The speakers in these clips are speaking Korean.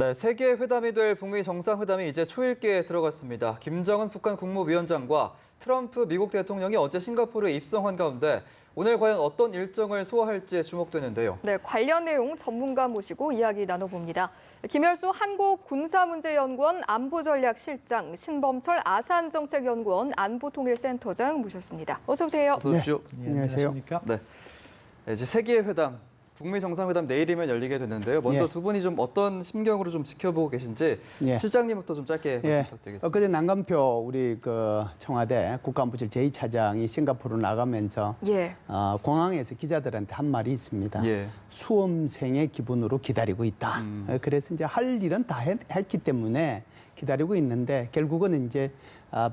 네, 세계 회담이 될 북미 정상회담이 이제 초읽기에 들어갔습니다. 김정은 북한 국무위원장과 트럼프 미국 대통령이 어제 싱가포르에 입성한 가운데 오늘 과연 어떤 일정을 소화할지 주목되는데요. 네, 관련 내용 전문가 모시고 이야기 나눠봅니다. 김열수 한국군사문제연구원 안보전략실장, 신범철 아산정책연구원 안보통일센터장 모셨습니다. 어서 오세요. 어서 오십시오. 네, 안녕하세요. 네, 이제 세계 회담, 북미 정상회담 내일이면 열리게 되는데요. 먼저 두 분이 좀 어떤 심경으로 좀 지켜보고 계신지 실장님부터 좀 짧게 말씀 부탁드리겠습니다. 엊그제 남간표 우리 청와대 국가안보실 제2차장이 싱가포르 나가면서 공항에서 기자들한테 한 말이 있습니다. 수험생의 기분으로 기다리고 있다. 그래서 이제 할 일은 다 했기 때문에 기다리고 있는데 결국은 이제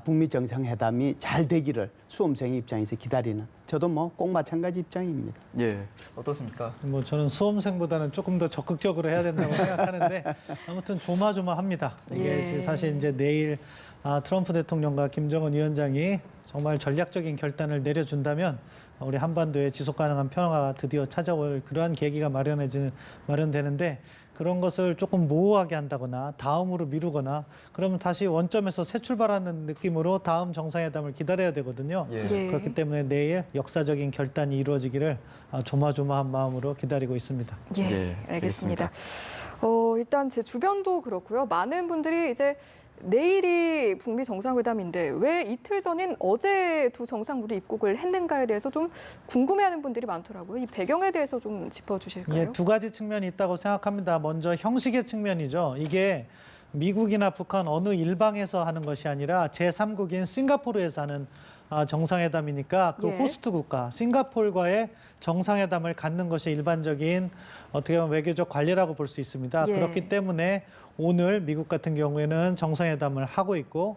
북미 정상회담이 잘 되기를 수험생 입장에서 기다리는, 저도 꼭 마찬가지 입장입니다. 예, 어떻습니까? 저는 수험생보다는 조금 더 적극적으로 해야 된다고 생각하는데 아무튼 조마조마합니다. 이게 사실 이제 내일 트럼프 대통령과 김정은 위원장이 정말 전략적인 결단을 내려준다면 우리 한반도의 지속 가능한 평화가 드디어 찾아올 그러한 계기가 마련되는데, 그런 것을 조금 모호하게 한다거나 다음으로 미루거나 그러면 다시 원점에서 새 출발하는 느낌으로 다음 정상회담을 기다려야 되거든요. 그렇기 때문에 내일 역사적인 결단이 이루어지기를 조마조마한 마음으로 기다리고 있습니다. 알겠습니다. 일단 제 주변도 그렇고요. 많은 분들이 이제 내일이 북미 정상회담인데 왜 이틀 전인 어제 두 정상들이 입국을 했는가에 대해서 좀 궁금해하는 분들이 많더라고요. 이 배경에 대해서 좀 짚어주실까요? 두 가지 측면이 있다고 생각합니다. 먼저 형식의 측면이죠. 이게 미국이나 북한 어느 일방에서 하는 것이 아니라 제3국인 싱가포르에서 하는 정상회담이니까 그 호스트 국가 싱가포르과의 정상회담을 갖는 것이 일반적인 어떻게 보면 외교적 관례라고 볼 수 있습니다. 그렇기 때문에 오늘 미국 같은 경우에는 정상회담을 하고 있고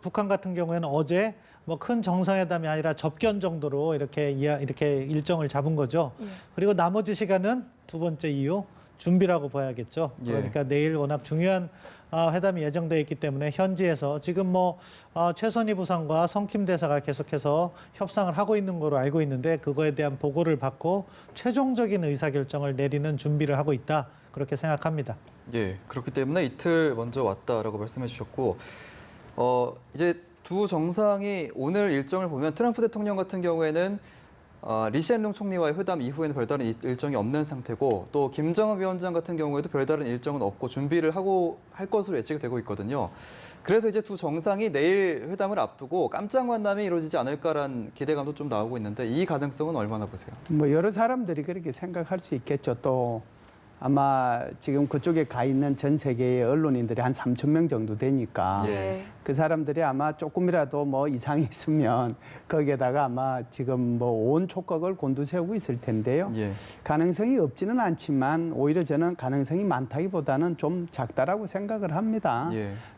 북한 같은 경우에는 어제 큰 정상회담이 아니라 접견 정도로 이렇게 일정을 잡은 거죠. 그리고 나머지 시간은 두 번째 이유 준비라고 봐야겠죠. 그러니까 내일 워낙 중요한 회담이 예정되어 있기 때문에 현지에서 지금 최선희 부상과 성킴 대사가 계속해서 협상을 하고 있는 거로 알고 있는데, 그거에 대한 보고를 받고 최종적인 의사결정을 내리는 준비를 하고 있다, 그렇게 생각합니다. 그렇기 때문에 이틀 먼저 왔다라고 말씀해 주셨고, 이제 두 정상이 오늘 일정을 보면 트럼프 대통령 같은 경우에는 리시앤룽 총리와의 회담 이후에는 별다른 일정이 없는 상태고, 또 김정은 위원장 같은 경우에도 별다른 일정은 없고 준비를 하고 할 것으로 예측이 되고 있거든요. 그래서 이제 두 정상이 내일 회담을 앞두고 깜짝 만남이 이루어지지 않을까라는 기대감도 좀 나오고 있는데, 이 가능성은 얼마나 보세요? 여러 사람들이 그렇게 생각할 수 있겠죠. 또 아마 지금 그쪽에 가 있는 전 세계의 언론인들이 한 3,000명 정도 되니까 그 사람들이 아마 조금이라도 이상이 있으면 거기에다가 아마 지금 온 촉각을 곤두세우고 있을 텐데요. 가능성이 없지는 않지만 오히려 저는 가능성이 많다기보다는 좀 작다라고 생각을 합니다.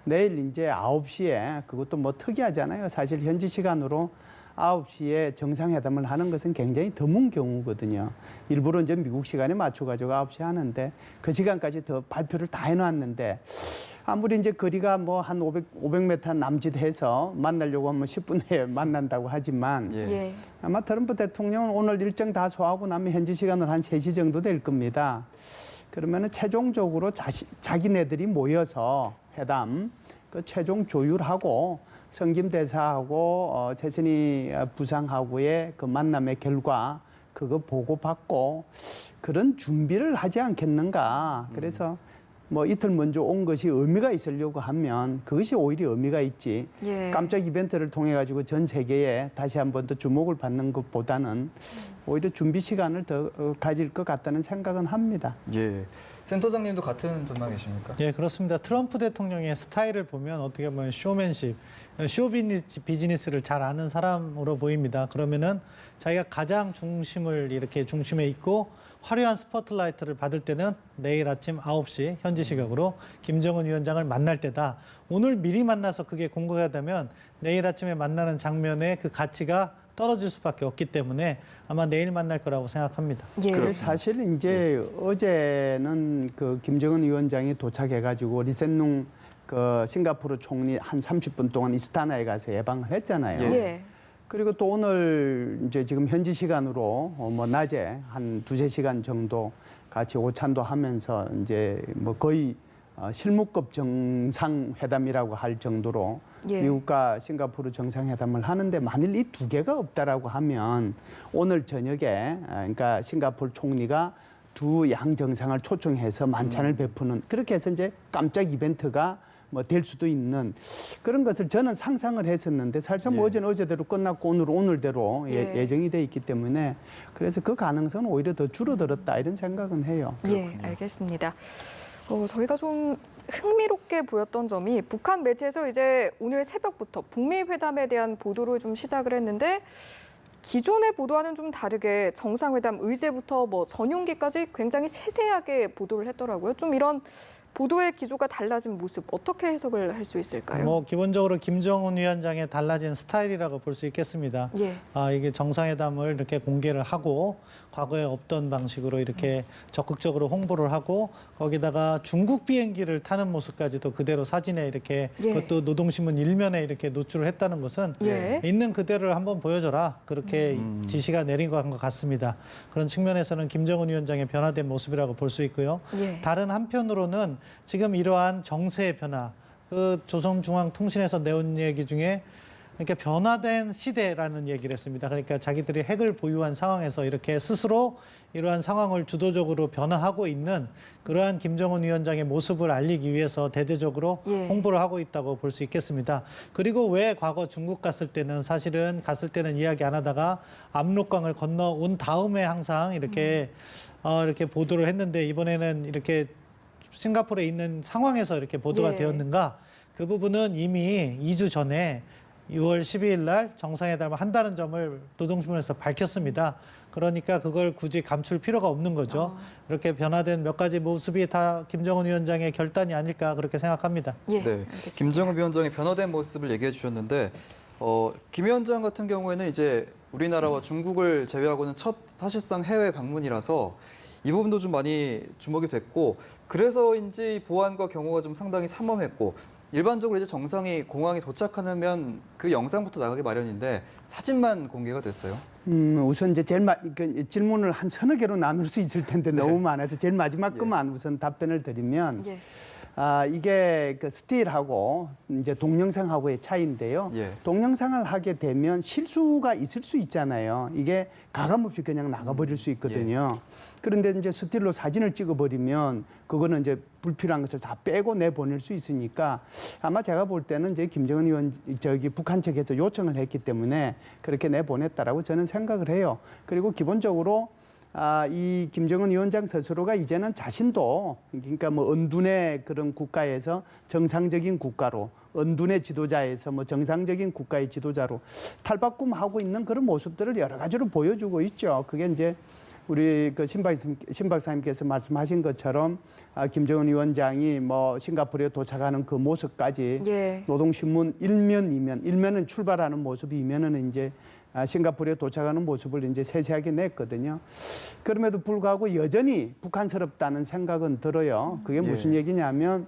내일 이제 9시에 그것도 특이하잖아요. 사실 현지 시간으로 9시에 정상회담을 하는 것은 굉장히 드문 경우거든요. 일부러 이제 미국 시간에 맞춰가지고 9시에 하는데 그 시간까지 더 발표를 다 해놨는데, 아무리 이제 거리가 한 500m 남짓해서 만나려고 하면 10분 후에 만난다고 하지만 아마 트럼프 대통령은 오늘 일정 다 소화하고 나면 현지 시간으로 한 3시 정도 될 겁니다. 그러면은 최종적으로 자기네들이 모여서 회담 최종 조율하고 성김 대사하고 최선희 부상하고의 그 만남의 결과 그거 보고받고 그런 준비를 하지 않겠는가. 그래서 이틀 먼저 온 것이 의미가 있으려고 하면 그것이 오히려 의미가 있지. 깜짝 이벤트를 통해 가지고 전 세계에 다시 한 번 더 주목을 받는 것보다는 오히려 준비 시간을 더 가질 것 같다는 생각은 합니다. 센터장님도 같은 전망이십니까? 그렇습니다. 트럼프 대통령의 스타일을 보면 어떻게 보면 쇼맨십, 비즈니스를 잘 아는 사람으로 보입니다. 그러면은 자기가 가장 중심에 있고 화려한 스포트라이트를 받을 때는 내일 아침 9시 현지 시각으로 김정은 위원장을 만날 때다. 오늘 미리 만나서 그게 공개가 되면 내일 아침에 만나는 장면의 그 가치가 떨어질 수밖에 없기 때문에 아마 내일 만날 거라고 생각합니다. 사실 이제 어제는 그 김정은 위원장이 도착해가지고 리센룽 싱가포르 총리 한 30분 동안 이스타나에 가서 예방을 했잖아요. 그리고 또 오늘 이제 지금 현지 시간으로 낮에 한 2~3시간 정도 같이 오찬도 하면서 이제 거의 실무급 정상회담이라고 할 정도로 예. 미국과 싱가포르 정상회담을 하는데 만일 이 두 개가 없다라고 하면 오늘 저녁에 그러니까 싱가포르 총리가 두 양 정상을 초청해서 만찬을 베푸는 그렇게 해서 이제 깜짝 이벤트가 뭐 될 수도 있는 그런 것을 저는 상상을 했었는데 사실상 뭐 예. 어제는 어제대로 끝났고 오늘은 오늘대로 예. 예정이 돼 있기 때문에 그래서 그 가능성은 오히려 더 줄어들었다 이런 생각은 해요. 예, 알겠습니다. 저희가 좀 흥미롭게 보였던 점이 북한 매체에서 이제 오늘 새벽부터 북미 회담에 대한 보도를 좀 시작을 했는데 기존의 보도와는 좀 다르게 정상회담 의제부터 뭐 전용기까지 굉장히 세세하게 보도를 했더라고요. 좀 이런 보도의 기조가 달라진 모습 어떻게 해석을 할 수 있을까요? 뭐 기본적으로 김정은 위원장의 달라진 스타일이라고 볼 수 있겠습니다. 예. 이게 정상회담을 이렇게 공개를 하고 과거에 없던 방식으로 이렇게 적극적으로 홍보를 하고 거기다가 중국 비행기를 타는 모습까지도 그대로 사진에 이렇게 예. 그것도 노동신문 일면에 이렇게 노출을 했다는 것은 예. 있는 그대로를 한번 보여줘라 그렇게 지시가 내린 것 같습니다. 그런 측면에서는 김정은 위원장의 변화된 모습이라고 볼 수 있고요. 예. 다른 한편으로는 지금 이러한 정세의 변화, 그 조선중앙통신에서 내온 얘기 중에 이렇게 변화된 시대라는 얘기를 했습니다. 그러니까 자기들이 핵을 보유한 상황에서 이렇게 스스로 이러한 상황을 주도적으로 변화하고 있는 그러한 김정은 위원장의 모습을 알리기 위해서 대대적으로 예. 홍보를 하고 있다고 볼 수 있겠습니다. 그리고 왜 과거 중국 갔을 때는 이야기 안 하다가 압록강을 건너온 다음에 항상 이렇게 이렇게 보도를 했는데 이번에는 이렇게 싱가포르에 있는 상황에서 이렇게 보도가 예. 되었는가? 그 부분은 이미 2주 전에 6월 12일 날 정상회담을 한다는 점을 노동신문에서 밝혔습니다. 그러니까 그걸 굳이 감출 필요가 없는 거죠. 이렇게 변화된 몇 가지 모습이 다 김정은 위원장의 결단이 아닐까 그렇게 생각합니다. 예. 네, 알겠습니다. 김정은 위원장의 변화된 모습을 얘기해 주셨는데 김 위원장 같은 경우에는 이제 우리나라와 중국을 제외하고는 첫 사실상 해외 방문이라서 이 부분도 좀 많이 주목이 됐고 그래서인지 보안과 경호가 좀 상당히 삼엄했고 일반적으로 이제 정상이 공항에 도착하면 그 영상부터 나가기 마련인데 사진만 공개가 됐어요. 우선 이제 질문을 한 서너 개로 나눌 수 있을 텐데 너무 많아서 제일 마지막 예. 것만 우선 답변을 드리면 예. 이게 그 스틸하고 이제 동영상하고의 차이인데요. 예. 동영상을 하게 되면 실수가 있을 수 있잖아요. 이게 가감없이 그냥 나가버릴 수 있거든요. 그런데 이제 스틸로 사진을 찍어버리면 그거는 이제 불필요한 것을 다 빼고 내보낼 수 있으니까 아마 제가 볼 때는 이제 김정은 위원 북한 측에서 요청을 했기 때문에 그렇게 내보냈다라고 저는 생각을 해요. 그리고 기본적으로 이 김정은 위원장 스스로가 이제는 자신도 그러니까 뭐 언둔의 그런 국가에서 정상적인 국가로 언둔의 지도자에서 뭐 정상적인 국가의 지도자로 탈바꿈하고 있는 그런 모습들을 여러 가지로 보여주고 있죠. 그게 이제 우리 그 신 박사님께서 말씀하신 것처럼 김정은 위원장이 뭐 싱가포르에 도착하는 그 모습까지 예. 노동신문 일면은 출발하는 모습이 이면은 이제 싱가포르에 도착하는 모습을 이제 세세하게 냈거든요. 그럼에도 불구하고 여전히 북한스럽다는 생각은 들어요. 그게 무슨 얘기냐면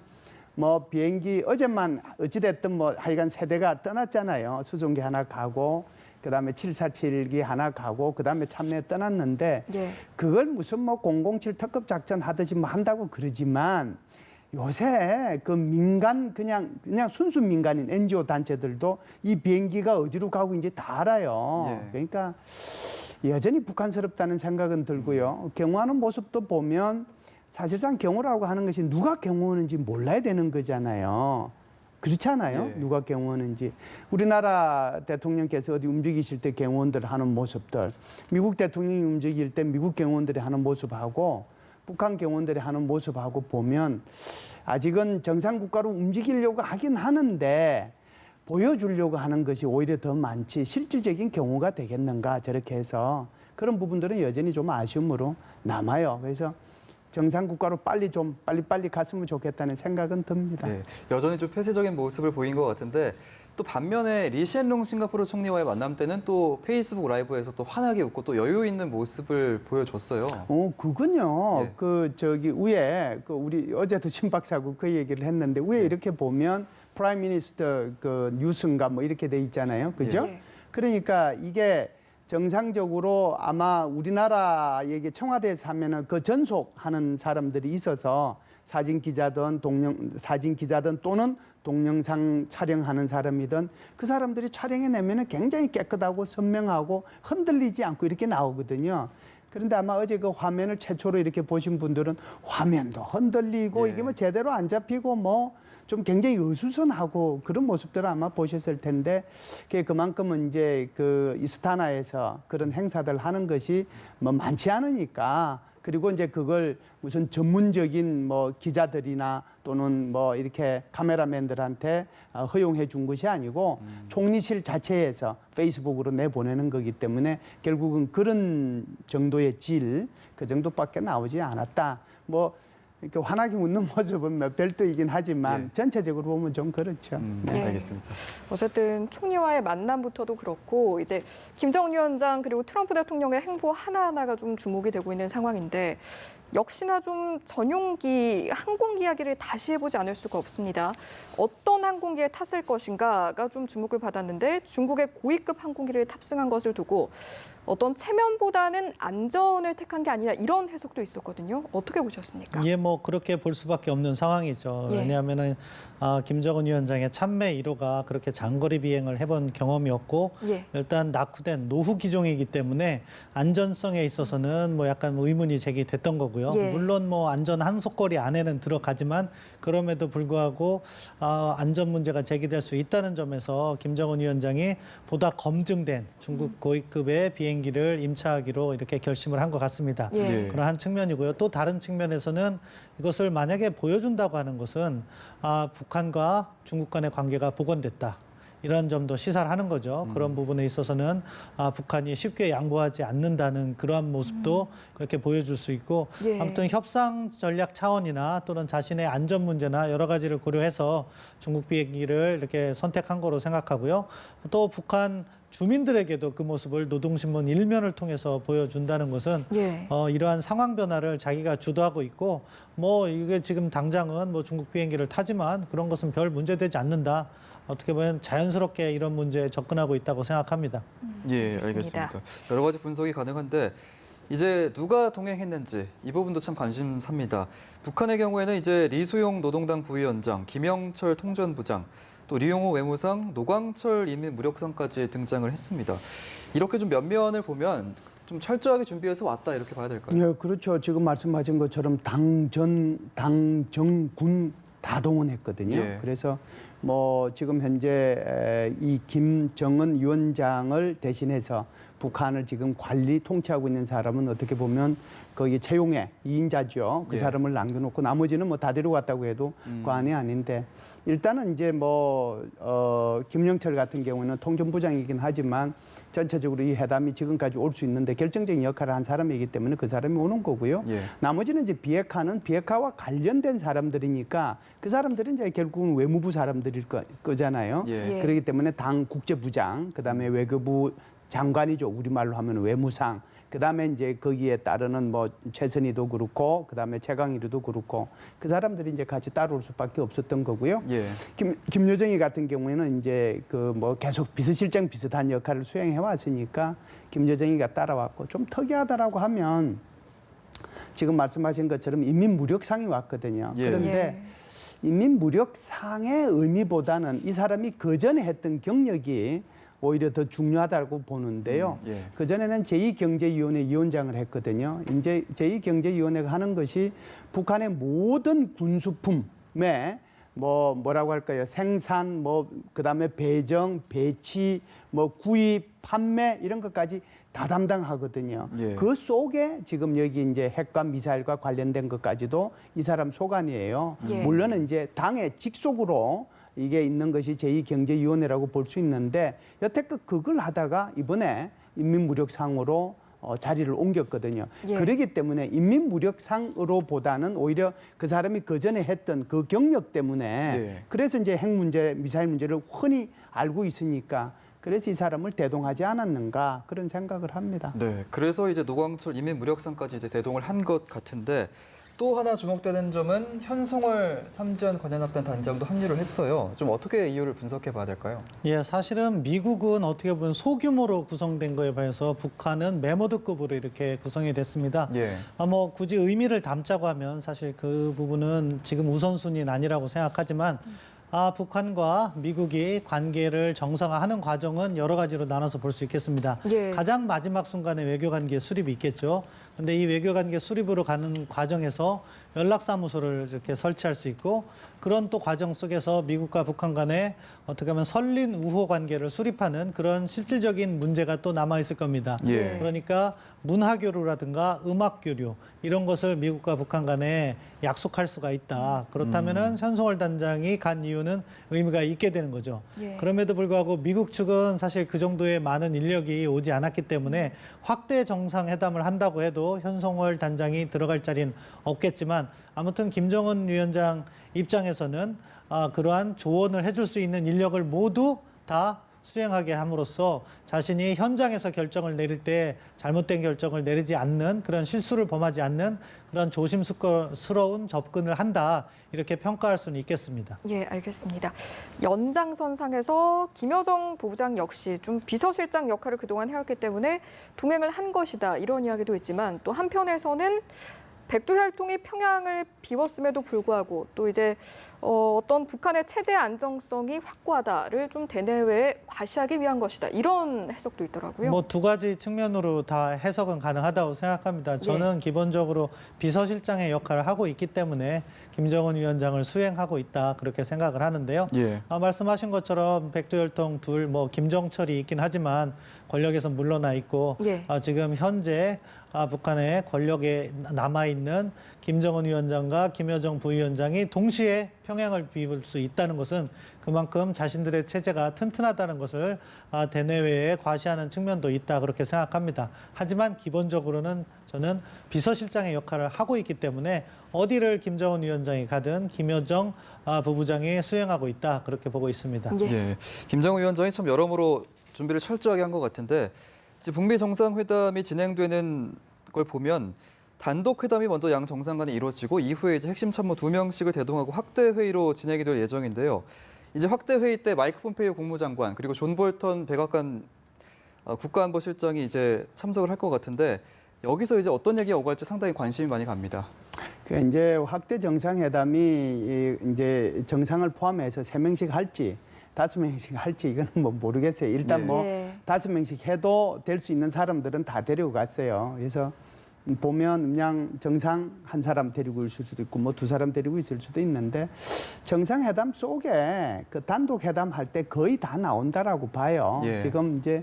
뭐 비행기 어제만 어찌됐든 뭐 하여간 세대가 떠났잖아요. 수송기 하나 가고 그다음에 747기 하나 가고 그다음에 참내 떠났는데 예. 그걸 무슨 뭐 007 특급 작전 하듯이 뭐 한다고 그러지만 요새 그 민간 그냥 순수 민간인 NGO 단체들도 이 비행기가 어디로 가고 이제 다 알아요. 예. 그러니까 여전히 북한스럽다는 생각은 들고요. 경호하는 모습도 보면 사실상 경호라고 하는 것이 누가 경호하는지 몰라야 되는 거잖아요. 그렇잖아요. 예. 누가 경호하는지. 우리나라 대통령께서 어디 움직이실 때 경호원들 하는 모습들, 미국 대통령이 움직일 때 미국 경호원들이 하는 모습하고 북한 경호원들이 하는 모습하고 보면 아직은 정상국가로 움직이려고 하긴 하는데 보여주려고 하는 것이 오히려 더 많지 실질적인 경호가 되겠는가 저렇게 해서 그런 부분들은 여전히 좀 아쉬움으로 남아요. 그래서 정상국가로 빨리 갔으면 좋겠다는 생각은 듭니다. 네, 여전히 좀 폐쇄적인 모습을 보인 것 같은데 또 반면에 리시엔룽 싱가포르 총리와의 만남 때는 또 페이스북 라이브에서 또 환하게 웃고 또 여유 있는 모습을 보여줬어요. 그건요. 예. 그 저기 위에 그 우리 어제도 신 박사하고 그 얘기를 했는데 위에 이렇게 보면 프라임 미니스터 그 뉴스인가 뭐 이렇게 돼 있잖아요. 그죠? 예. 그러니까 이게 정상적으로 아마 우리나라 얘기 청와대에서 하면은 그 전속하는 사람들이 있어서 사진 기자든 또는 동영상 촬영하는 사람이든 그 사람들이 촬영해내면 굉장히 깨끗하고 선명하고 흔들리지 않고 이렇게 나오거든요. 그런데 아마 어제 그 화면을 최초로 이렇게 보신 분들은 화면도 흔들리고 예. 이게 뭐 제대로 안 잡히고 뭐 좀 굉장히 어수선하고 그런 모습들을 아마 보셨을 텐데 그게 그만큼은 이제 그 이스타나에서 그런 행사들 하는 것이 뭐 많지 않으니까 그리고 이제 그걸 무슨 전문적인 뭐 기자들이나 또는 뭐 이렇게 카메라맨들한테 허용해 준 것이 아니고 총리실 자체에서 페이스북으로 내보내는 거기 때문에 결국은 그런 정도의 질, 그 정도밖에 나오지 않았다. 뭐 이렇게 환하게 웃는 모습은 뭐 별도이긴 하지만 예. 전체적으로 보면 좀 그렇죠. 네. 알겠습니다. 어쨌든 총리와의 만남부터도 그렇고 이제 김정은 위원장 그리고 트럼프 대통령의 행보 하나하나가 좀 주목이 되고 있는 상황인데 역시나 좀 전용기 항공기 이야기를 다시 해보지 않을 수가 없습니다. 어떤 항공기에 탔을 것인가가 좀 주목을 받았는데 중국의 고위급 항공기를 탑승한 것을 두고 어떤 체면보다는 안전을 택한 게 아니냐 이런 해석도 있었거든요. 어떻게 보셨습니까? 예, 뭐 그렇게 볼 수밖에 없는 상황이죠. 예. 왜냐하면은 김정은 위원장의 참매 1호가 그렇게 장거리 비행을 해본 경험이 없고 예. 일단 낙후된 노후 기종이기 때문에 안전성에 있어서는 뭐 약간 의문이 제기됐던 거고요. 예. 물론 뭐 안전 항속거리 안에는 들어가지만 그럼에도 불구하고 안전 문제가 제기될 수 있다는 점에서 김정은 위원장이 보다 검증된 중국 고위급의 비행기를 임차하기로 이렇게 결심을 한 것 같습니다. 예. 그러한 측면이고요. 또 다른 측면에서는 이것을 만약에 보여준다고 하는 것은 북한과 중국 간의 관계가 복원됐다. 이런 점도 시사를 하는 거죠. 그런 부분에 있어서는 북한이 쉽게 양보하지 않는다는 그러한 모습도 그렇게 보여줄 수 있고 예. 아무튼 협상 전략 차원이나 또는 자신의 안전 문제나 여러 가지를 고려해서 중국 비행기를 이렇게 선택한 거로 생각하고요. 또 북한 주민들에게도 그 모습을 노동신문 1면을 통해서 보여준다는 것은 예. 이러한 상황 변화를 자기가 주도하고 있고 뭐 이게 지금 당장은 뭐 중국 비행기를 타지만 그런 것은 별 문제되지 않는다. 어떻게 보면 자연스럽게 이런 문제에 접근하고 있다고 생각합니다. 예, 알겠습니다. 알겠습니다. 여러 가지 분석이 가능한데 이제 누가 동행했는지 이 부분도 참 관심사입니다. 북한의 경우에는 이제 리수용 노동당 부위원장, 김영철 통전부장, 또 리용호 외무상, 노광철 인민무력상까지 등장을 했습니다. 이렇게 좀 면면을 보면 좀 철저하게 준비해서 왔다 이렇게 봐야 될까요? 예, 그렇죠. 지금 말씀하신 것처럼 당정군 다 동원했거든요. 예. 그래서 뭐 지금 현재 이 김정은 위원장을 대신해서 북한을 지금 관리 통치하고 있는 사람은 어떻게 보면 거기 채용의 2인자죠. 그 예. 사람을 남겨놓고 나머지는 뭐 다 데려갔다고 해도 과언이 아닌데 일단은 이제 뭐 김영철 같은 경우는 통전부장이긴 하지만 전체적으로 이 회담이 지금까지 올 수 있는데 결정적인 역할을 한 사람이기 때문에 그 사람이 오는 거고요. 예. 나머지는 이제 비핵화와 관련된 사람들이니까 그 사람들은 이제 결국은 외무부 사람들일 거잖아요. 예. 예. 그렇기 때문에 당 국제부장, 그다음에 외교부 장관이죠. 우리말로 하면 외무상. 그다음에 이제 거기에 따르는 뭐 최선희도 그렇고 그다음에 최강희도 그렇고 그 사람들이 이제 같이 따라올 수밖에 없었던 거고요. 예. 김여정이 같은 경우에는 이제 그 뭐 계속 비서실장 비슷한 역할을 수행해 왔으니까 김여정이가 따라왔고 좀 특이하다라고 하면 지금 말씀하신 것처럼 인민무력상이 왔거든요. 예. 그런데 예. 인민무력상의 의미보다는 이 사람이 그 전에 했던 경력이 오히려 더 중요하다고 보는데요. 예. 그전에는 제2경제위원회 위원장을 했거든요. 이제 제2경제위원회가 하는 것이 북한의 모든 군수품에 뭐라고 할까요? 생산, 그다음에 배정, 배치, 구입, 판매 이런 것까지 다 담당하거든요. 예. 그 속에 지금 여기 이제 핵과 미사일과 관련된 것까지도 이 사람 소관이에요. 예. 물론 이제 당의 직속으로 이게 있는 것이 제2경제위원회라고 볼 수 있는데 여태껏 그걸 하다가 이번에 인민무력상으로 자리를 옮겼거든요. 예. 그렇기 때문에 인민무력상으로보다는 오히려 그 사람이 그 전에 했던 그 경력 때문에 예. 그래서 이제 핵 문제, 미사일 문제를 흔히 알고 있으니까 그래서 이 사람을 대동하지 않았는가 그런 생각을 합니다. 네, 그래서 이제 노광철 인민무력상까지 이제 대동을 한 것 같은데 또 하나 주목되는 점은 현송월 삼지연 관현악단 단장도 합류를 했어요. 좀 어떻게 이유를 분석해 봐야 될까요? 예, 사실은 미국은 어떻게 보면 소규모로 구성된 거에 비해서 북한은 메모드급으로 이렇게 구성이 됐습니다. 예. 뭐 굳이 의미를 담자고 하면 사실 그 부분은 지금 우선순위는 아니라고 생각하지만 북한과 미국이 관계를 정상화하는 과정은 여러 가지로 나눠서 볼 수 있겠습니다. 예. 가장 마지막 순간에 외교관계 수립이 있겠죠. 그런데 이 외교관계 수립으로 가는 과정에서 연락사무소를 이렇게 설치할 수 있고 그런 또 과정 속에서 미국과 북한 간에 어떻게 하면 설린 우호 관계를 수립하는 그런 실질적인 문제가 또 남아있을 겁니다. 예. 그러니까 문화교류라든가 음악교류 이런 것을 미국과 북한 간에 약속할 수가 있다. 그렇다면은 현송월 단장이 간 이유는 의미가 있게 되는 거죠. 예. 그럼에도 불구하고 미국 측은 사실 그 정도의 많은 인력이 오지 않았기 때문에 확대 정상회담을 한다고 해도 현송월 단장이 들어갈 자리는 없겠지만 아무튼 김정은 위원장 입장에서는 그러한 조언을 해줄 수 있는 인력을 모두 다 수행하게 함으로써 자신이 현장에서 결정을 내릴 때 잘못된 결정을 내리지 않는 그런 실수를 범하지 않는 그런 조심스러운 접근을 한다 이렇게 평가할 수는 있겠습니다. 예, 알겠습니다. 연장선상에서 김여정 부부장 역시 좀 비서실장 역할을 그동안 해왔기 때문에 동행을 한 것이다 이런 이야기도 있지만 또 한편에서는 백두혈통이 평양을 비웠음에도 불구하고 또 이제 어떤 북한의 체제 안정성이 확고하다를 좀 대내외에 과시하기 위한 것이다. 이런 해석도 있더라고요. 뭐 두 가지 측면으로 다 해석은 가능하다고 생각합니다. 저는 기본적으로 비서실장의 역할을 하고 있기 때문에 김정은 위원장을 수행하고 있다 그렇게 생각을 하는데요. 예. 말씀하신 것처럼 백두혈통 둘, 뭐 김정철이 있긴 하지만 권력에서 물러나 있고 예. 지금 현재 북한의 권력에 남아있는 김정은 위원장과 김여정 부위원장이 동시에 평양을 비울 수 있다는 것은 그만큼 자신들의 체제가 튼튼하다는 것을 대내외에 과시하는 측면도 있다 그렇게 생각합니다. 하지만 기본적으로는 저는 비서실장의 역할을 하고 있기 때문에 어디를 김정은 위원장이 가든 김여정 부부장이 수행하고 있다 그렇게 보고 있습니다. 예. 예. 김정은 위원장이 참 여러모로 준비를 철저하게 한 것 같은데 이제 북미 정상회담이 진행되는 걸 보면 단독 회담이 먼저 양 정상 간에 이루어지고 이후에 이제 핵심 참모 2명씩을 대동하고 확대 회의로 진행이 될 예정인데요. 이제 확대 회의 때 마이크 폼페이오 국무장관 그리고 존 볼턴 백악관 국가안보실장이 이제 참석을 할 것 같은데 여기서 이제 어떤 얘기가 오갈지 상당히 관심이 많이 갑니다. 그 이제 확대 정상회담이 이제 정상을 포함해서 3명씩 할지 5명씩 할지 이거는 뭐 모르겠어요. 일단 예. 뭐 예. 5명씩 해도 될 수 있는 사람들은 다 데리고 갔어요. 그래서 보면 그냥 정상 한 사람 데리고 있을 수도 있고 뭐 2사람 데리고 있을 수도 있는데 정상회담 속에 그 단독 회담 할 때 거의 다 나온다라고 봐요. 예. 지금 이제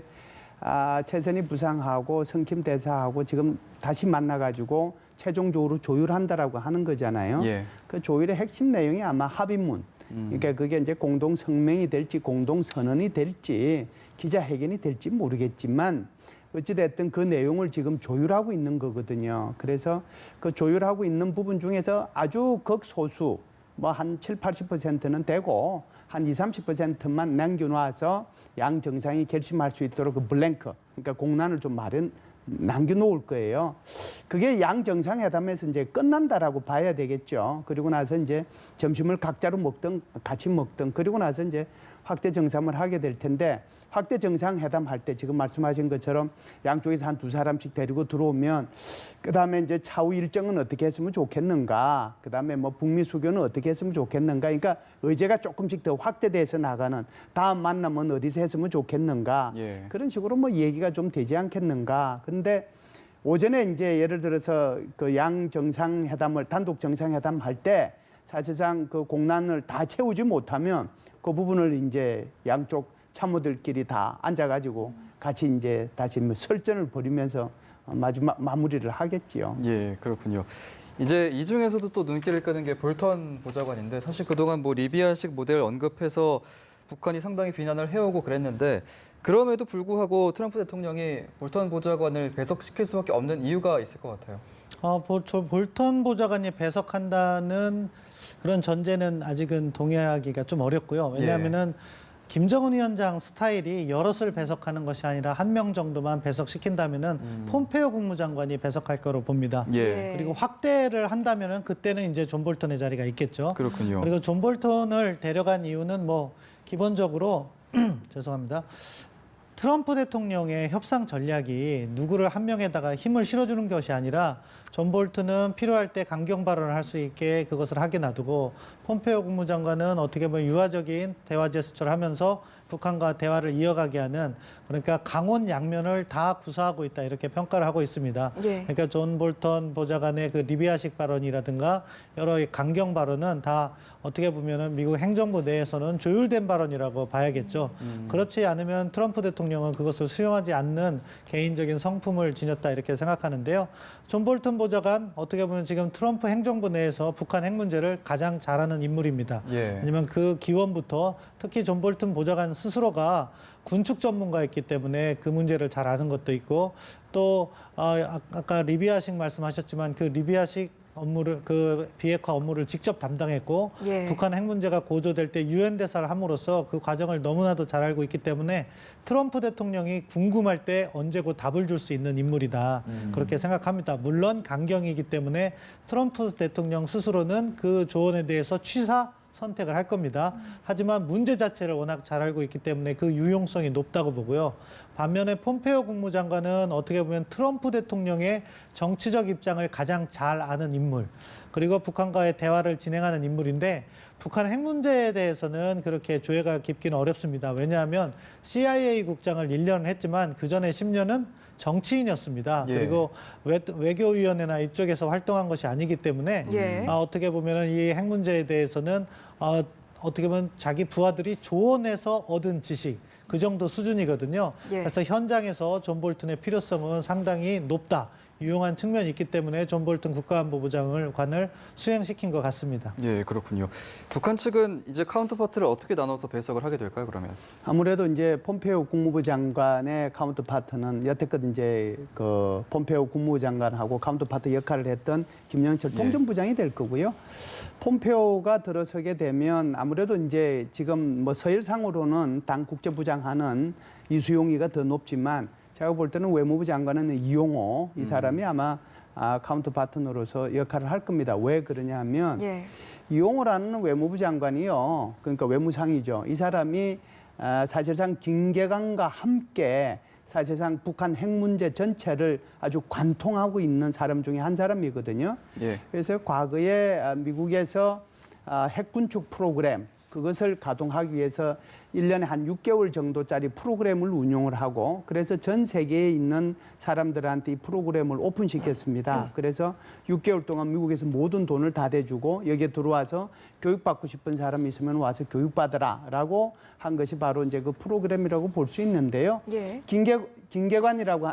최선희 부상하고 성킴 대사하고 지금 다시 만나가지고 최종적으로 조율한다라고 하는 거잖아요. 예. 그 조율의 핵심 내용이 아마 합의문. 그러니까 그게 이제 공동 성명이 될지 공동 선언이 될지 기자회견이 될지 모르겠지만 어찌됐든 그 내용을 지금 조율하고 있는 거거든요. 그래서 그 조율하고 있는 부분 중에서 아주 극소수 뭐 한 7, 80%는 되고 한 20, 30%만 남겨놔서 양 정상이 결심할 수 있도록 그 블랭크, 그러니까 공란을 좀 남겨놓을 거예요. 그게 양 정상회담에서 이제 끝난다라고 봐야 되겠죠. 그리고 나서 이제 점심을 각자로 먹든 같이 먹든 그리고 나서 이제 확대 정상을 하게 될 텐데 확대 정상회담 할 때 지금 말씀하신 것처럼 양쪽에서 한 2사람씩 데리고 들어오면 그다음에 이제 차후 일정은 어떻게 했으면 좋겠는가, 그다음에 뭐 북미 수교는 어떻게 했으면 좋겠는가, 그러니까 의제가 조금씩 더 확대돼서 나가는 다음 만남은 어디서 했으면 좋겠는가, 예. 그런 식으로 뭐 얘기가 좀 되지 않겠는가. 그런데 오전에 이제 예를 들어서 그 양 정상회담을 단독 정상회담 할 때 사실상 그 공란을 다 채우지 못하면 그 부분을 이제 양쪽 참모들끼리 다 앉아가지고 같이 이제 다시 뭐 설전을 벌이면서 마지막 마무리를 하겠지요. 예, 그렇군요. 이제 이 중에서도 또 눈길을 끄는 게 볼턴 보좌관인데 사실 그동안 뭐 리비아식 모델 언급해서 북한이 상당히 비난을 해오고 그랬는데 그럼에도 불구하고 트럼프 대통령이 볼턴 보좌관을 배석시킬 수밖에 없는 이유가 있을 것 같아요. 볼턴 보좌관이 배석한다는 그런 전제는 아직은 동의하기가 좀 어렵고요. 왜냐하면은 김정은 위원장 스타일이 여럿을 배석하는 것이 아니라 한 명 정도만 배석시킨다면은 폼페이오 국무장관이 배석할 거로 봅니다. 예. 그리고 확대를 한다면은 그때는 이제 존 볼턴의 자리가 있겠죠. 그렇군요. 그리고 존 볼턴을 데려간 이유는 뭐 기본적으로 죄송합니다. 트럼프 대통령의 협상 전략이 누구를 한 명에다가 힘을 실어주는 것이 아니라 존 볼턴은 필요할 때 강경 발언을 할 수 있게 그것을 하게 놔두고 폼페이오 국무장관은 어떻게 보면 유화적인 대화 제스처를 하면서 북한과 대화를 이어가게 하는 그러니까 강원 양면을 다 구사하고 있다 이렇게 평가를 하고 있습니다. 예. 그러니까 존 볼턴 보좌관의 그 리비아식 발언이라든가 여러 강경 발언은 다 어떻게 보면은 미국 행정부 내에서는 조율된 발언이라고 봐야겠죠. 그렇지 않으면 트럼프 대통령은 그것을 수용하지 않는 개인적인 성품을 지녔다 이렇게 생각하는데요. 존 볼턴 보좌관 어떻게 보면 지금 트럼프 행정부 내에서 북한 핵 문제를 가장 잘하는 인물입니다. 예. 왜냐하면 그 기원부터 특히 존 볼턴 보좌관 스스로가 군축 전문가였기 때문에 그 문제를 잘 아는 것도 있고 또 아까 리비아식 말씀하셨지만 그 리비아식 업무를 그 비핵화 업무를 직접 담당했고 예. 북한 핵 문제가 고조될 때 유엔 대사를 함으로써 그 과정을 너무나도 잘 알고 있기 때문에 트럼프 대통령이 궁금할 때 언제 곧 답을 줄 수 있는 인물이다 그렇게 생각합니다. 물론 강경이기 때문에 트럼프 대통령 스스로는 그 조언에 대해서 취사 선택을 할 겁니다. 하지만 문제 자체를 워낙 잘 알고 있기 때문에 그 유용성이 높다고 보고요. 반면에 폼페이오 국무장관은 어떻게 보면 트럼프 대통령의 정치적 입장을 가장 잘 아는 인물, 그리고 북한과의 대화를 진행하는 인물인데 북한 핵 문제에 대해서는 그렇게 조회가 깊기는 어렵습니다. 왜냐하면 CIA 국장을 1년을 했지만 그 전에 10년은 정치인이었습니다. 예. 그리고 외교위원회나 이쪽에서 활동한 것이 아니기 때문에 예. 어떻게 보면 이 핵 문제에 대해서는 어떻게 보면 자기 부하들이 조언해서 얻은 지식 그 정도 수준이거든요. 예. 그래서 현장에서 존 볼턴의 필요성은 상당히 높다. 유용한 측면이 있기 때문에 존 볼턴 국가안보보장관을 수행시킨 것 같습니다. 예, 그렇군요. 북한 측은 이제 카운터파트를 어떻게 나눠서 배석을 하게 될까요, 그러면? 아무래도 이제 폼페이오 국무부 장관의 카운터파트는 여태껏 이제 그 폼페이오 국무부 장관하고 카운터파트 역할을 했던 김영철 통전부장이 될 거고요. 폼페이오가 들어서게 되면 아무래도 이제 지금 뭐 서열상으로는 당 국제부장하는 이수용이가 더 높지만 제가 볼 때는 외무부 장관은 이용호 이 사람이 아마 카운터 파트너로서 역할을 할 겁니다. 왜 그러냐면 예. 이용호라는 외무부 장관이요. 그러니까 외무상이죠. 이 사람이 사실상 김계관과 함께 사실상 북한 핵 문제 전체를 아주 관통하고 있는 사람 중에 한 사람이거든요. 예. 그래서 과거에 미국에서 핵 군축 프로그램 그것을 가동하기 위해서 1년에 한 6개월 정도짜리 프로그램을 운용을 하고 그래서 전 세계에 있는 사람들한테 이 프로그램을 오픈시켰습니다. 그래서 6개월 동안 미국에서 모든 돈을 다 대주고 여기에 들어와서 교육받고 싶은 사람이 있으면 와서 교육받으라라고 한 것이 바로 이제 그 프로그램이라고 볼 수 있는데요. 예. 김계관이라고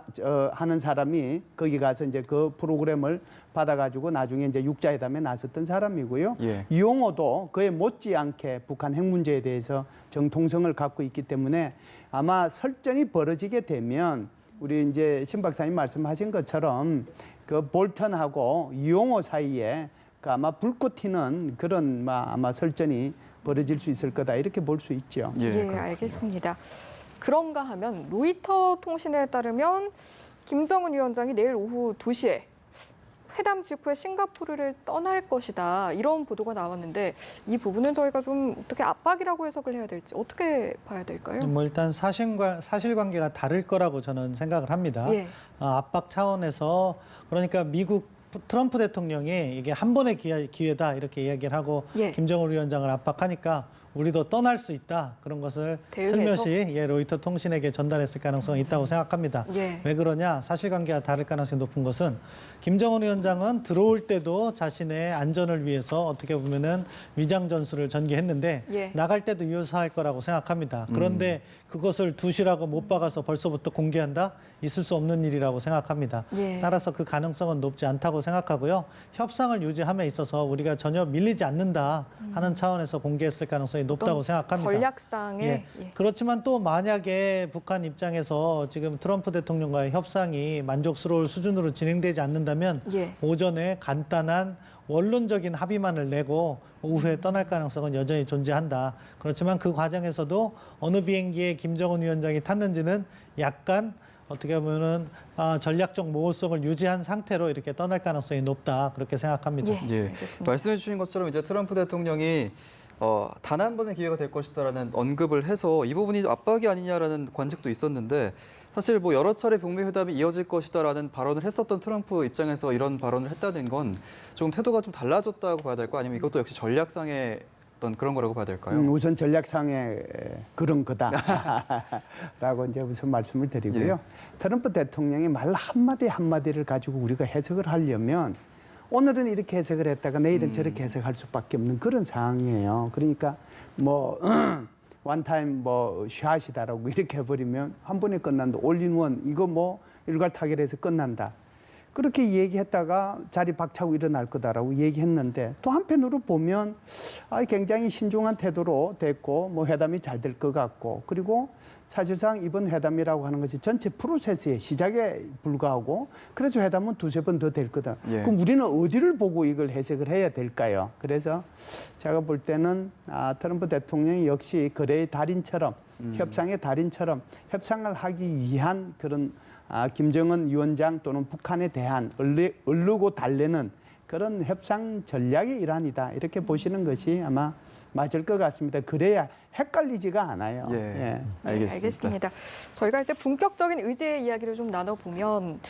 하는 사람이 거기 가서 이제 그 프로그램을 받아가지고 나중에 이제 육자회담에 나섰던 사람이고요. 예. 이용호도 그에 못지않게 북한 핵 문제에 대해서 정통성을 갖고 있기 때문에 아마 설전이 벌어지게 되면 우리 이제 신 박사님 말씀하신 것처럼 그 볼턴하고 이용호 사이에 그 아마 불꽃 튀는 그런 아마 설전이 벌어질 수 있을 거다 이렇게 볼 수 있죠. 예, 그렇군요. 알겠습니다. 그런가 하면 로이터 통신에 따르면 김정은 위원장이 내일 오후 2시에 회담 직후에 싱가포르를 떠날 것이다. 이런 보도가 나왔는데 이 부분은 저희가 좀 어떻게 압박이라고 해석을 해야 될지 어떻게 봐야 될까요? 뭐 일단 사실관계가 다를 거라고 저는 생각을 합니다. 예. 압박 차원에서 그러니까 미국 트럼프 대통령이 이게 한 번의 기회다 이렇게 이야기를 하고 예. 김정은 위원장을 압박하니까 우리도 떠날 수 있다 그런 것을 대응해서? 슬며시 로이터 통신에게 전달했을 가능성이 있다고 생각합니다. 예. 왜 그러냐? 사실관계가 다를 가능성이 높은 것은 김정은 위원장은 들어올 때도 자신의 안전을 위해서 어떻게 보면은 위장 전술을 전개했는데 예. 나갈 때도 유효할 거라고 생각합니다. 그런데 그것을 2시라고 못 박아서 벌써부터 공개한다? 있을 수 없는 일이라고 생각합니다. 예. 따라서 그 가능성은 높지 않다고 생각하고요. 협상을 유지함에 있어서 우리가 전혀 밀리지 않는다 하는 차원에서 공개했을 가능성이 높다고 생각합니다. 전략상의 예. 그렇지만 또 만약에 북한 입장에서 지금 트럼프 대통령과의 협상이 만족스러울 수준으로 진행되지 않는다면 예. 오전에 간단한 원론적인 합의만을 내고 오후에 떠날 가능성은 여전히 존재한다. 그렇지만 그 과정에서도 어느 비행기에 김정은 위원장이 탔는지는 약간 어떻게 보면은 전략적 모호성을 유지한 상태로 이렇게 떠날 가능성이 높다. 그렇게 생각합니다. 예, 알겠습니다. 말씀해 주신 것처럼 이제 트럼프 대통령이 단 한 번의 기회가 될 것이다라는 언급을 해서 이 부분이 압박이 아니냐라는 관측도 있었는데 사실 뭐 여러 차례 북미 회담이 이어질 것이다라는 발언을 했었던 트럼프 입장에서 이런 발언을 했다는 건 좀 태도가 좀 달라졌다고 봐야 될까 아니면 이것도 역시 전략상의 어떤 그런 거라고 봐야 될까요? 우선 전략상의 그런 거다라고 이제 우선 말씀을 드리고요. 예. 트럼프 대통령이 말 한마디 한마디를 가지고 우리가 해석을 하려면 오늘은 이렇게 해석을 했다가 내일은 저렇게 해석할 수밖에 없는 그런 상황이에요. 그러니까 뭐 원타임 뭐 샷이다라고 이렇게 해버리면 한 번에 끝난다. 올인원 이거 뭐 일괄타결해서 끝난다. 그렇게 얘기했다가 자리 박차고 일어날 거다라고 얘기했는데 또 한편으로 보면 굉장히 신중한 태도로 됐고 뭐 회담이 잘 될 것 같고 그리고 사실상 이번 회담이라고 하는 것이 전체 프로세스의 시작에 불과하고 그래서 회담은 두세 번 더 될 거다. 예. 그럼 우리는 어디를 보고 이걸 해석을 해야 될까요? 그래서 제가 볼 때는 트럼프 대통령이 역시 거래의 달인처럼 협상의 달인처럼 협상을 하기 위한 그런 김정은 위원장 또는 북한에 대한 얼르고 달래는 그런 협상 전략의 일환이다. 이렇게 보시는 것이 아마 맞을 것 같습니다. 그래야 헷갈리지가 않아요. 예, 예. 알겠습니다. 저희가 이제 본격적인 의제 이야기를 좀 나눠보면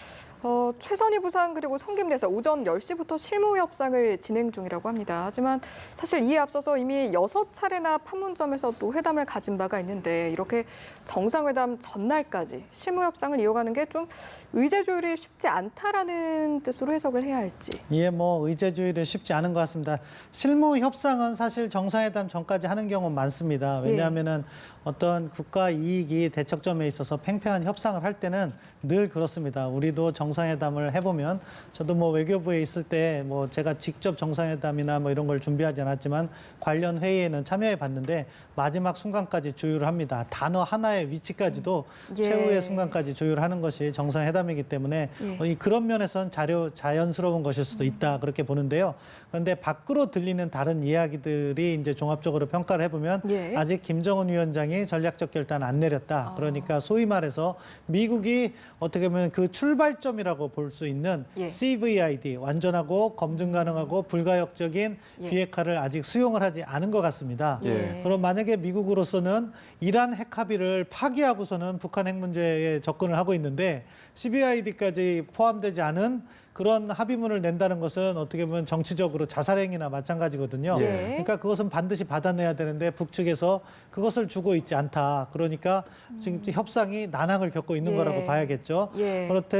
최선희 부상 그리고 성김대사 오전 10시부터 실무 협상을 진행 중이라고 합니다. 하지만 사실 이에 앞서서 이미 6차례나 판문점에서 또 회담을 가진 바가 있는데 이렇게 정상회담 전날까지 실무 협상을 이어가는 게 좀 의제 조율이 쉽지 않다라는 뜻으로 해석을 해야 할지. 예, 뭐 의제 조율이 쉽지 않은 것 같습니다. 실무 협상은 사실 정상회담 전까지 하는 경우 많습니다. 왜냐하면은 어떤 국가 이익이 대척점에 있어서 팽팽한 협상을 할 때는 늘 그렇습니다. 우리도 정상회담을 해보면 저도 뭐 외교부에 있을 때 뭐 제가 직접 정상회담이나 뭐 이런 걸 준비하지 않았지만 관련 회의에는 참여해 봤는데 마지막 순간까지 조율을 합니다. 단어 하나의 위치까지도 최후의 순간까지 조율하는 것이 정상회담이기 때문에 그런 면에서는 자연스러운 것일 수도 있다 그렇게 보는데요. 그런데 밖으로 들리는 다른 이야기들이 이제 종합적으로 평가를 해보면 아직 김정은 위원장이 전략적 결단 안 내렸다. 그러니까 소위 말해서 미국이 어떻게 보면 그 출발점이라고 볼 수 있는 CVID 완전하고 검증 가능하고 불가역적인 비핵화를 아직 수용을 하지 않은 것 같습니다. 그럼 만약에 미국으로서는 이란 핵 합의를 파기하고서는 북한 핵 문제에 접근을 하고 있는데 CVID까지 포함되지 않은 그런 합의문을 낸다는 것은 어떻게 보면 정치적으로 자살행위나 마찬가지거든요. 그러니까 그것은 반드시 받아내야 되는데 북측에서 그것을 주고 있지 않다. 그러니까 지금 협상이 난항을 겪고 있는 거라고 봐야겠죠.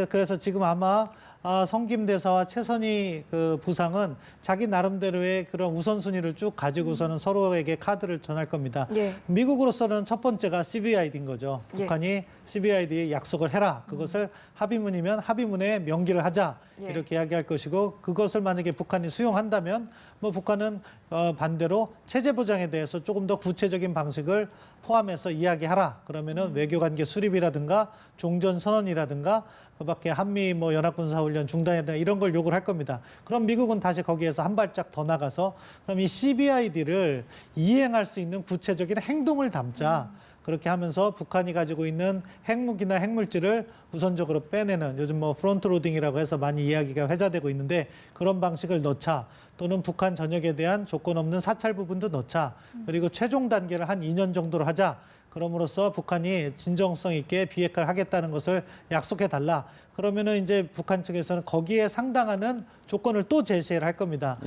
그래서 지금 아마 성김대사와 최선희 그 부상은 자기 나름대로의 그런 우선순위를 쭉 가지고서는 서로에게 카드를 전할 겁니다. 미국으로서는 첫 번째가 CVID인 거죠. 북한이 CVID에 약속을 해라. 그것을 합의문이면 합의문에 명기를 하자. 이렇게 이야기할 것이고 그것을 만약에 북한이 수용한다면 뭐 북한은 반대로 체제 보장에 대해서 조금 더 구체적인 방식을 포함해서 이야기하라. 그러면은 외교관계 수립이라든가 종전 선언이라든가 그밖에 한미 뭐 연합군사훈련 중단이나 이런 걸 요구를 할 겁니다. 그럼 미국은 다시 거기에서 한 발짝 더 나가서 그럼 이 CVID를 이행할 수 있는 구체적인 행동을 담자. 그렇게 하면서 북한이 가지고 있는 핵무기나 핵물질을 우선적으로 빼내는 요즘 뭐 프론트 로딩이라고 해서 많이 이야기가 회자되고 있는데 그런 방식을 넣자. 또는 북한 전역에 대한 조건 없는 사찰 부분도 넣자. 그리고 최종 단계를 한 2년 정도로 하자. 그럼으로써 북한이 진정성 있게 비핵화를 하겠다는 것을 약속해 달라. 그러면은 이제 북한 측에서는 거기에 상당하는 조건을 또 제시를 할 겁니다.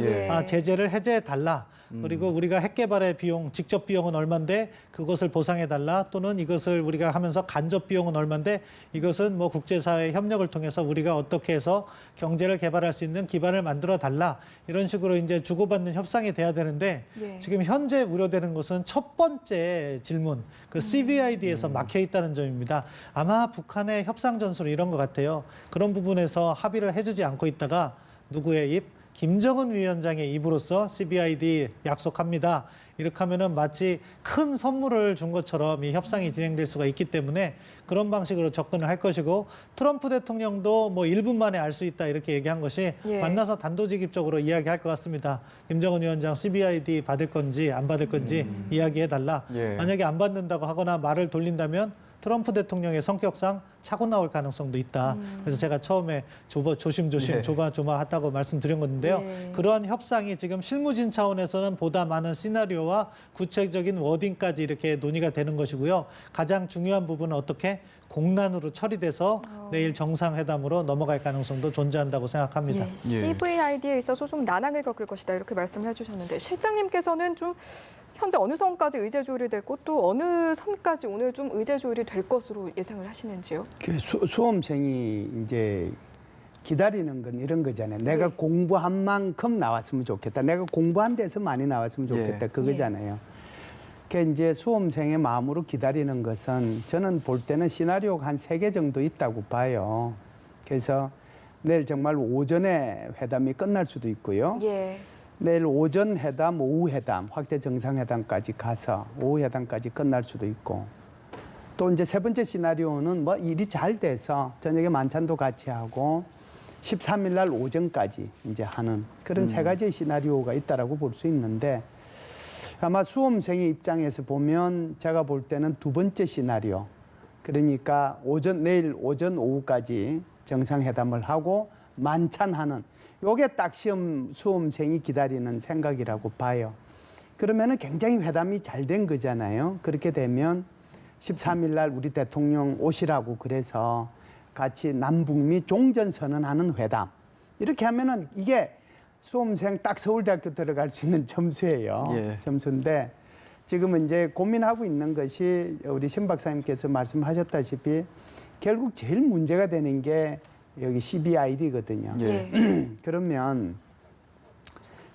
제재를 해제해 달라. 그리고 우리가 핵 개발의 비용, 직접 비용은 얼마인데 그것을 보상해 달라. 또는 이것을 우리가 하면서 간접 비용은 얼마인데 이것은 뭐 국제사회 협력을 통해서 우리가 어떻게 해서 경제를 개발할 수 있는 기반을 만들어 달라. 이런 식으로 이제 주고받는 협상이 돼야 되는데 지금 현재 우려되는 것은 첫 번째 질문, 그 CVID에서 막혀 있다는 점입니다. 아마 북한의 협상 전술이 이런 것 같아요. 그런 부분에서 합의를 해주지 않고 있다가 누구의 입? 김정은 위원장의 입으로서 CBID 약속합니다. 이렇게 하면은 마치 큰 선물을 준 것처럼 이 협상이 진행될 수가 있기 때문에 그런 방식으로 접근을 할 것이고 트럼프 대통령도 뭐 1분 만에 알 수 있다 이렇게 얘기한 것이 예. 만나서 단도직입적으로 이야기할 것 같습니다. 김정은 위원장 CBID 받을 건지 안 받을 건지 이야기해달라. 예. 만약에 안 받는다고 하거나 말을 돌린다면 트럼프 대통령의 성격상 차고 나올 가능성도 있다. 그래서 제가 처음에 조심조심 예. 조마조마하다고 말씀드린 건데요. 예. 그러한 협상이 지금 실무진 차원에서는 보다 많은 시나리오와 구체적인 워딩까지 이렇게 논의가 되는 것이고요. 가장 중요한 부분은 어떻게 공란으로 처리돼서 내일 정상회담으로 넘어갈 가능성도 존재한다고 생각합니다. 예, CVID에 있어서 좀 난항을 겪을 것이다 이렇게 말씀을 해주셨는데 실장님께서는 좀 현재 어느 선까지 의제 조율이 됐고 또 어느 선까지 오늘 좀 의제 조율이 될 것으로 예상을 하시는지요? 그 수험생이 이제 기다리는 건 이런 거잖아요. 내가 공부한 만큼 나왔으면 좋겠다. 내가 공부한 데서 많이 나왔으면 좋겠다. 그거잖아요. 그 이제 수험생의 마음으로 기다리는 것은 저는 볼 때는 시나리오가 한 3개 정도 있다고 봐요. 그래서 내일 정말 오전에 회담이 끝날 수도 있고요. 예. 내일 오전 회담, 오후 회담, 확대 정상회담까지 가서 오후 회담까지 끝날 수도 있고 또 이제 세 번째 시나리오는 뭐 일이 잘 돼서 저녁에 만찬도 같이 하고 13일 날 오전까지 이제 하는 그런 세 가지의 시나리오가 있다라고 볼 수 있는데 아마 수험생의 입장에서 보면 제가 볼 때는 두 번째 시나리오 그러니까 내일 오전 오후까지 정상회담을 하고 만찬하는 요게 딱 수험생이 기다리는 생각이라고 봐요. 그러면은 굉장히 회담이 잘 된 거잖아요. 그렇게 되면 13일 날 우리 대통령 오시라고 그래서 같이 남북미 종전선언하는 회담. 이렇게 하면은 이게 수험생 딱 서울대학교 들어갈 수 있는 점수예요. 예. 점수인데 지금은 이제 고민하고 있는 것이 우리 신 박사님께서 말씀하셨다시피 결국 제일 문제가 되는 게 여기 CBID거든요. 예. 그러면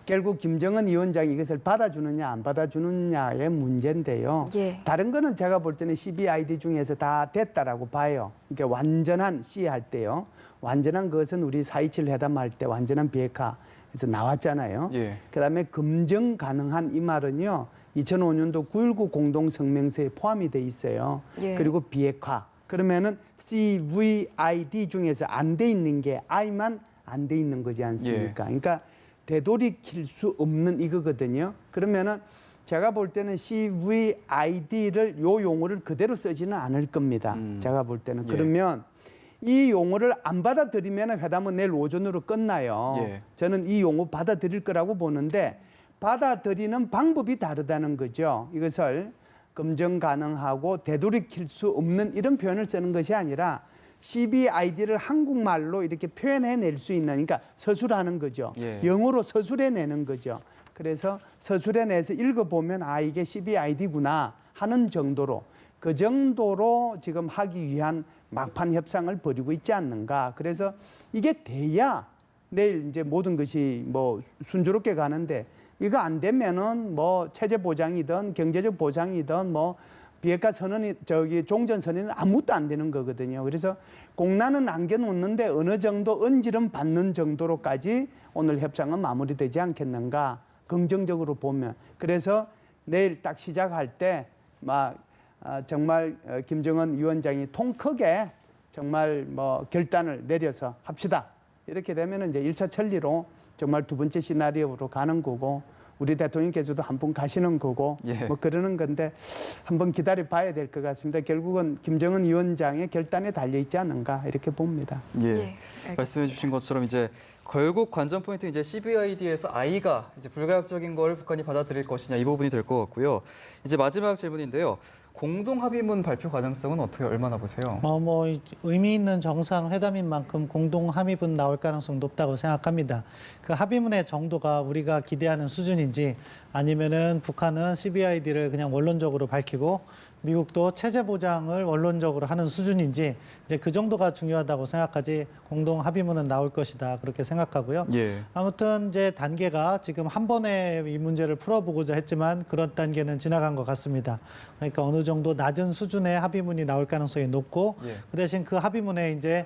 결국 김정은 위원장이 이것을 받아주느냐 안 받아주느냐의 문제인데요. 예. 다른 거는 제가 볼 때는 CBID 중에서 다 됐다라고 봐요. 그러니까 완전한 C 할 때요. 완전한 것은 우리 4.27 회담할 때 완전한 비핵화에서 나왔잖아요. 예. 그다음에 검증 가능한 이 말은요. 2005년도 9.19 공동성명서에 포함이 돼 있어요. 예. 그리고 비핵화. 그러면은 CVID 중에서 안 돼 있는 게 I만 안 돼 있는 거지 않습니까? 그러니까 되돌이킬 수 없는 이거거든요. 그러면은 제가 볼 때는 CVID를 요 용어를 그대로 쓰지는 않을 겁니다. 제가 볼 때는. 예. 그러면 이 용어를 안 받아들이면 회담은 내일 오전으로 끝나요. 예. 저는 이 용어 받아들일 거라고 보는데 받아들이는 방법이 다르다는 거죠. 이것을 검증 가능하고 되돌이킬 수 없는 이런 표현을 쓰는 것이 아니라 CBID를 한국말로 이렇게 표현해낼 수 있는, 그러니까 서술하는 거죠. 예. 영어로 서술해내는 거죠. 그래서 서술해내서 읽어보면 아 이게 CBID구나 하는 정도로 그 정도로 지금 하기 위한 막판 협상을 벌이고 있지 않는가. 그래서 이게 돼야 내일 이제 모든 것이 뭐 순조롭게 가는데 이거 안 되면은 뭐 체제 보장이든 경제적 보장이든 뭐 비핵화 선언이 종전 선언은 아무것도 안 되는 거거든요. 그래서 공란은 안겨놓는데 어느 정도 언질은 받는 정도로까지 오늘 협상은 마무리되지 않겠는가. 긍정적으로 보면. 그래서 내일 딱 시작할 때 막 정말 김정은 위원장이 통 크게 정말 뭐 결단을 내려서 합시다. 이렇게 되면은 이제 일사천리로 정말 두 번째 시나리오로 가는 거고 우리 대통령께서도 한 번 가시는 거고 예. 뭐 그러는 건데 한번 기다려 봐야 될 것 같습니다. 결국은 김정은 위원장의 결단에 달려 있지 않은가 이렇게 봅니다. 예. 알겠습니다. 말씀해 주신 것처럼 이제 결국 관전 포인트 이제 CBID에서 I가 이제 불가역적인 걸 북한이 받아들일 것이냐 이 부분이 될 것 같고요. 이제 마지막 질문인데요. 공동 합의문 발표 가능성은 어떻게 얼마나 보세요? 뭐 의미 있는 정상회담인 만큼 공동 합의문 나올 가능성 높다고 생각합니다. 그 합의문의 정도가 우리가 기대하는 수준인지 아니면은 북한은 CBID를 그냥 원론적으로 밝히고 미국도 체제 보장을 원론적으로 하는 수준인지 이제 그 정도가 중요하다고 생각하지 공동 합의문은 나올 것이다 그렇게 생각하고요. 예. 아무튼 이제 단계가 지금 한 번에 이 문제를 풀어보고자 했지만 그런 단계는 지나간 것 같습니다. 그러니까 어느 정도 낮은 수준의 합의문이 나올 가능성이 높고 예. 그 대신 그 합의문에 이제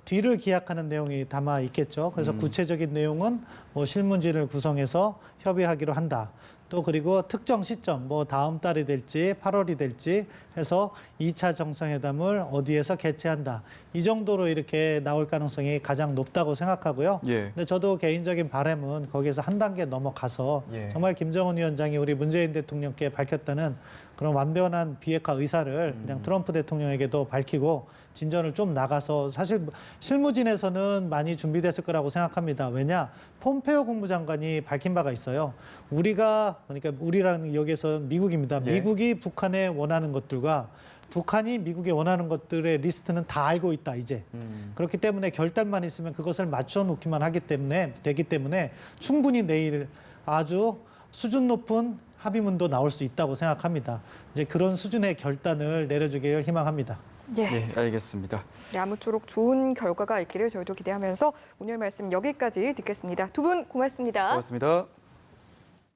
뒤를 기약하는 내용이 담아 있겠죠. 그래서 구체적인 내용은 뭐 실문지를 구성해서 협의하기로 한다. 또 그리고 특정 시점, 뭐 다음 달이 될지 8월이 될지 해서 2차 정상회담을 어디에서 개최한다. 이 정도로 이렇게 나올 가능성이 가장 높다고 생각하고요. 예. 근데 저도 개인적인 바람은 거기에서 한 단계 넘어가서 예. 정말 김정은 위원장이 우리 문재인 대통령께 밝혔다는 그런 완변한 비핵화 의사를 그냥 트럼프 대통령에게도 밝히고 진전을 좀 나가서 사실 실무진에서는 많이 준비됐을 거라고 생각합니다. 왜냐? 폼페오 국무장관이 밝힌 바가 있어요. 그러니까 우리라는 여기에서 미국입니다. 예. 미국이 북한에 원하는 것들과 북한이 미국에 원하는 것들의 리스트는 다 알고 있다, 이제. 그렇기 때문에 결단만 있으면 그것을 맞춰 놓기만 되기 때문에 충분히 내일 아주 수준 높은 합의문도 나올 수 있다고 생각합니다. 이제 그런 수준의 결단을 내려주길 희망합니다. 예. 네, 알겠습니다. 네, 아무쪼록 좋은 결과가 있기를 저희도 기대하면서 오늘 말씀 여기까지 듣겠습니다. 두 분 고맙습니다. 고맙습니다.